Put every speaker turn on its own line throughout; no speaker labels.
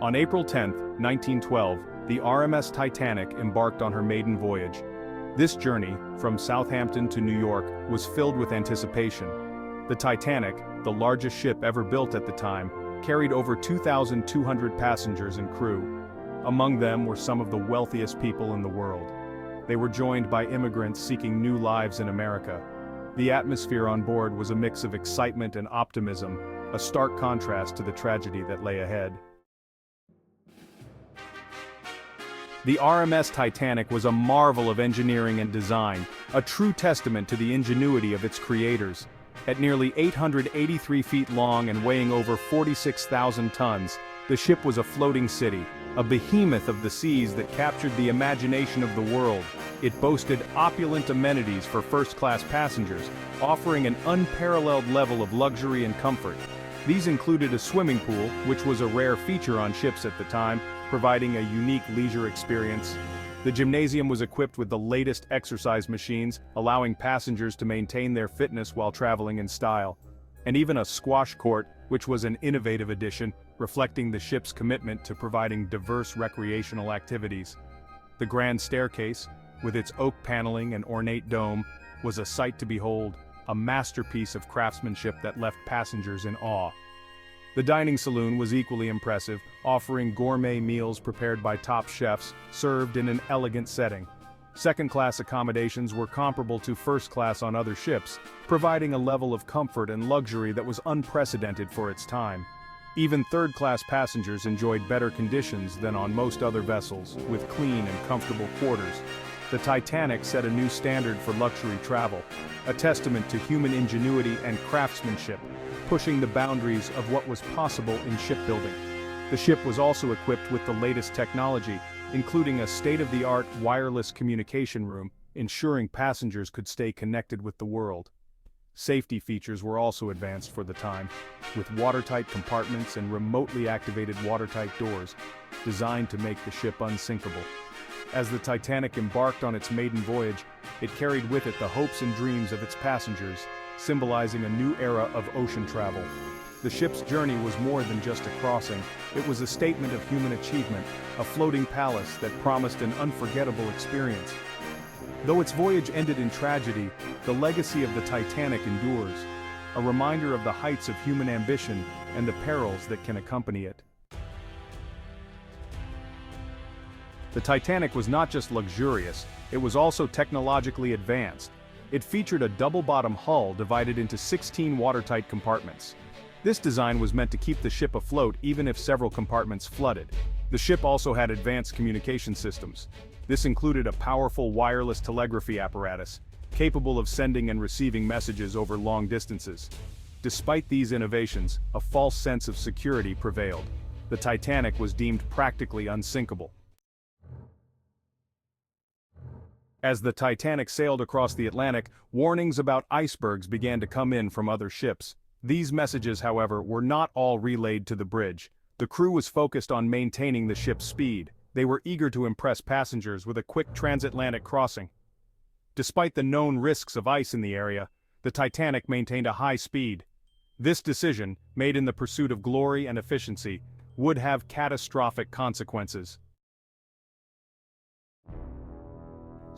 On April 10, 1912, the RMS Titanic embarked on her maiden voyage. This journey, from Southampton to New York, was filled with anticipation. The Titanic, the largest ship ever built at the time, carried over 2,200 passengers and crew. Among them were some of the wealthiest people in the world. They were joined by immigrants seeking new lives in America. The atmosphere on board was a mix of excitement and optimism, a stark contrast to the tragedy that lay ahead. The RMS Titanic was a marvel of engineering and design, a true testament to the ingenuity of its creators. At nearly 883 feet long and weighing over 46,000 tons, the ship was a floating city, a behemoth of the seas that captured the imagination of the world. It boasted opulent amenities for first-class passengers, offering an unparalleled level of luxury and comfort. These included a swimming pool, which was a rare feature on ships at the time, providing a unique leisure experience. The gymnasium was equipped with the latest exercise machines, allowing passengers to maintain their fitness while traveling in style. And even a squash court, which was an innovative addition, reflecting the ship's commitment to providing diverse recreational activities. The grand staircase, with its oak paneling and ornate dome, was a sight to behold, a masterpiece of craftsmanship that left passengers in awe. The dining saloon was equally impressive, offering gourmet meals prepared by top chefs, served in an elegant setting. Second-class accommodations were comparable to first class on other ships, providing a level of comfort and luxury that was unprecedented for its time. Even third-class passengers enjoyed better conditions than on most other vessels, with clean and comfortable quarters. The Titanic set a new standard for luxury travel, a testament to human ingenuity and craftsmanship, pushing the boundaries of what was possible in shipbuilding. The ship was also equipped with the latest technology, including a state-of-the-art wireless communication room, ensuring passengers could stay connected with the world. Safety features were also advanced for the time, with watertight compartments and remotely activated watertight doors, designed to make the ship unsinkable. As the Titanic embarked on its maiden voyage, it carried with it the hopes and dreams of its passengers, symbolizing a new era of ocean travel. The ship's journey was more than just a crossing, it was a statement of human achievement, a floating palace that promised an unforgettable experience. Though its voyage ended in tragedy, the legacy of the Titanic endures, a reminder of the heights of human ambition and the perils that can accompany it. The Titanic was not just luxurious, it was also technologically advanced. It featured a double-bottom hull divided into 16 watertight compartments. This design was meant to keep the ship afloat even if several compartments flooded. The ship also had advanced communication systems. This included a powerful wireless telegraphy apparatus, capable of sending and receiving messages over long distances. Despite these innovations, a false sense of security prevailed. The Titanic was deemed practically unsinkable. As the Titanic sailed across the Atlantic, warnings about icebergs began to come in from other ships. These messages, however, were not all relayed to the bridge. The crew was focused on maintaining the ship's speed. They were eager to impress passengers with a quick transatlantic crossing. Despite the known risks of ice in the area, the Titanic maintained a high speed. This decision, made in the pursuit of glory and efficiency, would have catastrophic consequences.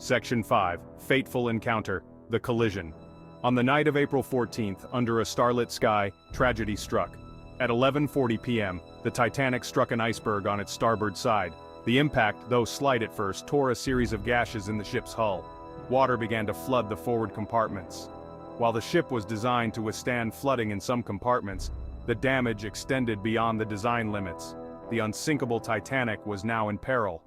Section 5. Fateful Encounter, the Collision. On the night of April 14th, under a starlit sky, tragedy struck. At 11:40 p.m., the Titanic struck an iceberg on its starboard side. The impact, though slight at first, tore a series of gashes in the ship's hull. Water began to flood the forward compartments. While the ship was designed to withstand flooding in some compartments, the damage extended beyond the design limits. The unsinkable Titanic was now in peril.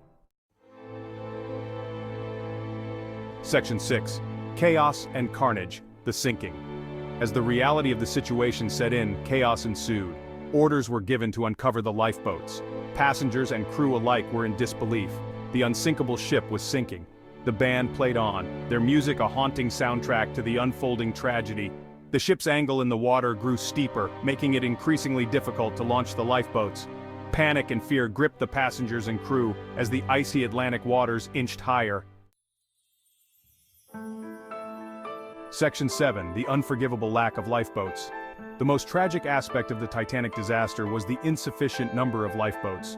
Section 6. Chaos and Carnage, the Sinking. As the reality of the situation set in, chaos ensued. Orders were given to uncover the lifeboats. Passengers and crew alike were in disbelief. The unsinkable ship was sinking. The band played on, their music a haunting soundtrack to the unfolding tragedy. The ship's angle in the water grew steeper, making it increasingly difficult to launch the lifeboats. Panic and fear gripped the passengers and crew as the icy Atlantic waters inched higher. Section 7. The unforgivable lack of lifeboats. The most tragic aspect of the Titanic disaster was the insufficient number of lifeboats.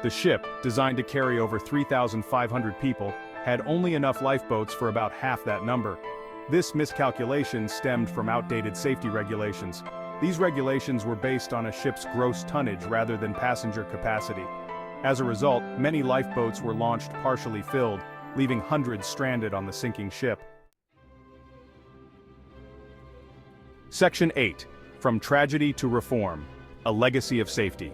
The ship, designed to carry over 3,500 people, had only enough lifeboats for about half that number. This miscalculation stemmed from outdated safety regulations. These regulations were based on a ship's gross tonnage rather than passenger capacity. As a result, many lifeboats were launched partially filled, leaving hundreds stranded on the sinking ship. Section 8. From Tragedy to Reform: A Legacy of Safety.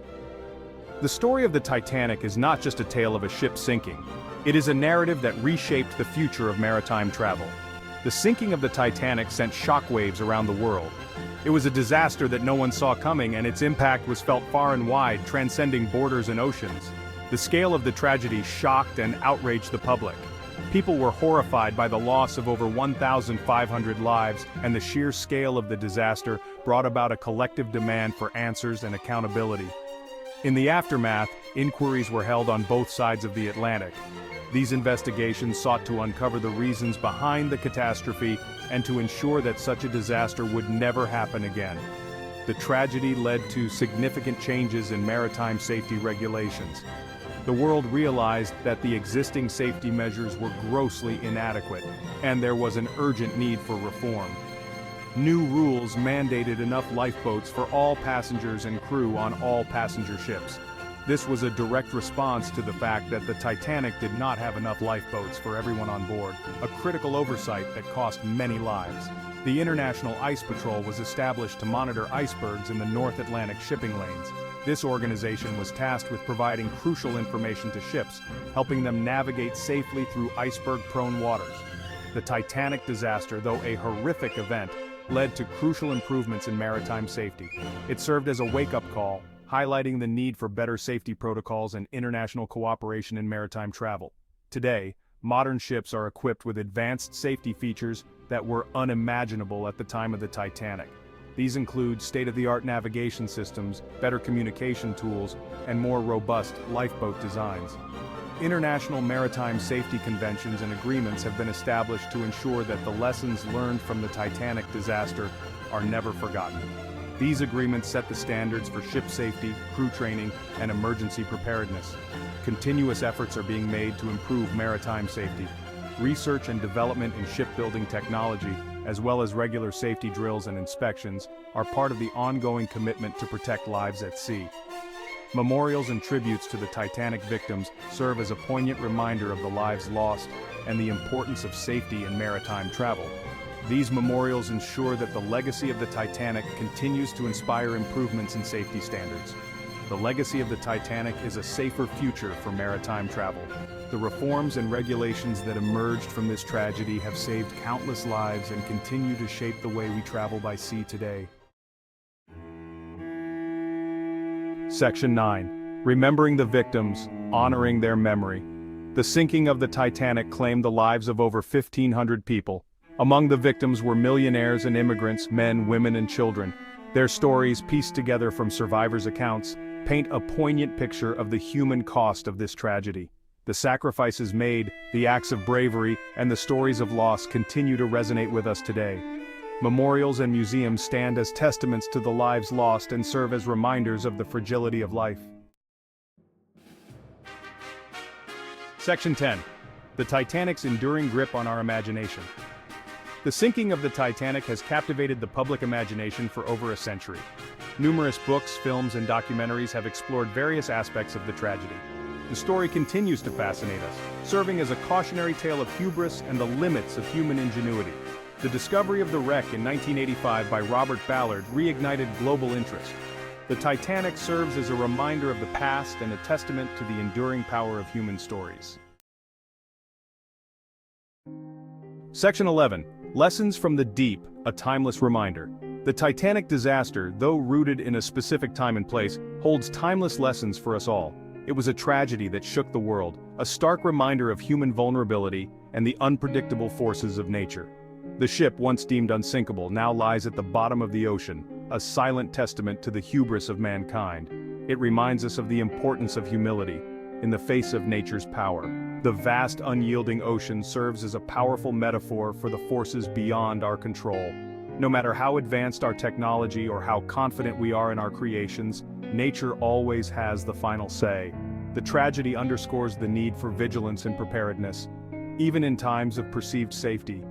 The story of the Titanic is not just a tale of a ship sinking. It is a narrative that reshaped the future of maritime travel. The sinking of the Titanic sent shockwaves around the world. It was a disaster that no one saw coming, and its impact was felt far and wide, transcending borders and oceans. The scale of the tragedy shocked and outraged the public. People were horrified by the loss of over 1,500 lives, and the sheer scale of the disaster brought about a collective demand for answers and accountability. In the aftermath, inquiries were held on both sides of the Atlantic. These investigations sought to uncover the reasons behind the catastrophe and to ensure that such a disaster would never happen again. The tragedy led to significant changes in maritime safety regulations. The world realized that the existing safety measures were grossly inadequate, and there was an urgent need for reform. New rules mandated enough lifeboats for all passengers and crew on all passenger ships. This was a direct response to the fact that the Titanic did not have enough lifeboats for everyone on board, a critical oversight that cost many lives. The International Ice Patrol was established to monitor icebergs in the North Atlantic shipping lanes. This organization was tasked with providing crucial information to ships, helping them navigate safely through iceberg-prone waters. The Titanic disaster, though a horrific event, led to crucial improvements in maritime safety. It served as a wake-up call, highlighting the need for better safety protocols and international cooperation in maritime travel. Today, modern ships are equipped with advanced safety features that were unimaginable at the time of the Titanic. These include state-of-the-art navigation systems, better communication tools, and more robust lifeboat designs. International maritime safety conventions and agreements have been established to ensure that the lessons learned from the Titanic disaster are never forgotten. These agreements set the standards for ship safety, crew training, and emergency preparedness. Continuous efforts are being made to improve maritime safety. Research and development in shipbuilding technology, as well as regular safety drills and inspections, are part of the ongoing commitment to protect lives at sea. Memorials and tributes to the Titanic victims serve as a poignant reminder of the lives lost and the importance of safety in maritime travel. These memorials ensure that the legacy of the Titanic continues to inspire improvements in safety standards. The legacy of the Titanic is a safer future for maritime travel. The reforms and regulations that emerged from this tragedy have saved countless lives and continue to shape the way we travel by sea today. Section 9. Remembering the victims, honoring their memory. The sinking of the Titanic claimed the lives of over 1,500 people. Among the victims were millionaires and immigrants, men, women, and children. Their stories, pieced together from survivors' accounts, paint a poignant picture of the human cost of this tragedy. The sacrifices made, the acts of bravery, and the stories of loss continue to resonate with us today. Memorials and museums stand as testaments to the lives lost and serve as reminders of the fragility of life. Section 10. The Titanic's enduring grip on our imagination. The sinking of the Titanic has captivated the public imagination for over a century. Numerous books, films, and documentaries have explored various aspects of the tragedy. The story continues to fascinate us, serving as a cautionary tale of hubris and the limits of human ingenuity. The discovery of the wreck in 1985 by Robert Ballard reignited global interest. The Titanic serves as a reminder of the past and a testament to the enduring power of human stories. Section 11. Lessons from the Deep, a timeless reminder. The Titanic disaster, though rooted in a specific time and place, holds timeless lessons for us all. It was a tragedy that shook the world, a stark reminder of human vulnerability and the unpredictable forces of nature. The ship, once deemed unsinkable, now lies at the bottom of the ocean, a silent testament to the hubris of mankind. It reminds us of the importance of humility in the face of nature's power. The vast, unyielding ocean serves as a powerful metaphor for the forces beyond our control. No matter how advanced our technology or how confident we are in our creations, nature always has the final say. The tragedy underscores the need for vigilance and preparedness, even in times of perceived safety.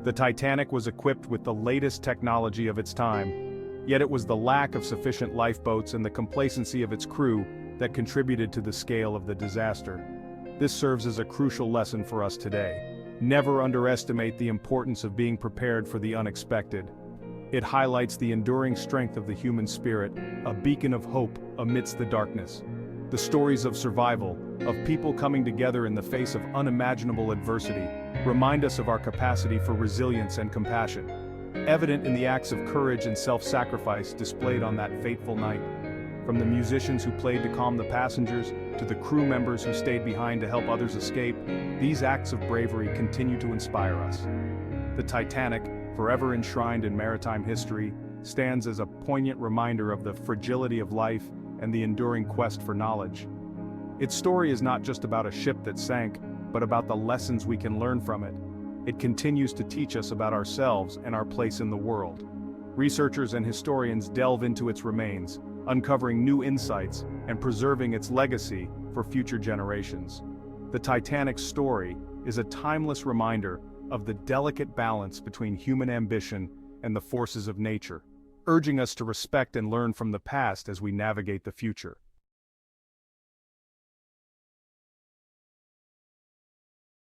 The Titanic was equipped with the latest technology of its time, yet it was the lack of sufficient lifeboats and the complacency of its crew that contributed to the scale of the disaster. This serves as a crucial lesson for us today. Never underestimate the importance of being prepared for the unexpected. It highlights the enduring strength of the human spirit, a beacon of hope amidst the darkness. The stories of survival, of people coming together in the face of unimaginable adversity, remind us of our capacity for resilience and compassion, evident in the acts of courage and self-sacrifice displayed on that fateful night. From the musicians who played to calm the passengers, to the crew members who stayed behind to help others escape, these acts of bravery continue to inspire us. The Titanic, forever enshrined in maritime history, stands as a poignant reminder of the fragility of life and the enduring quest for knowledge. Its story is not just about a ship that sank, but about the lessons we can learn from it. It continues to teach us about ourselves and our place in the world. Researchers and historians delve into its remains, uncovering new insights and preserving its legacy for future generations. The Titanic's story is a timeless reminder of the delicate balance between human ambition and the forces of nature, urging us to respect and learn from the past as we navigate the future.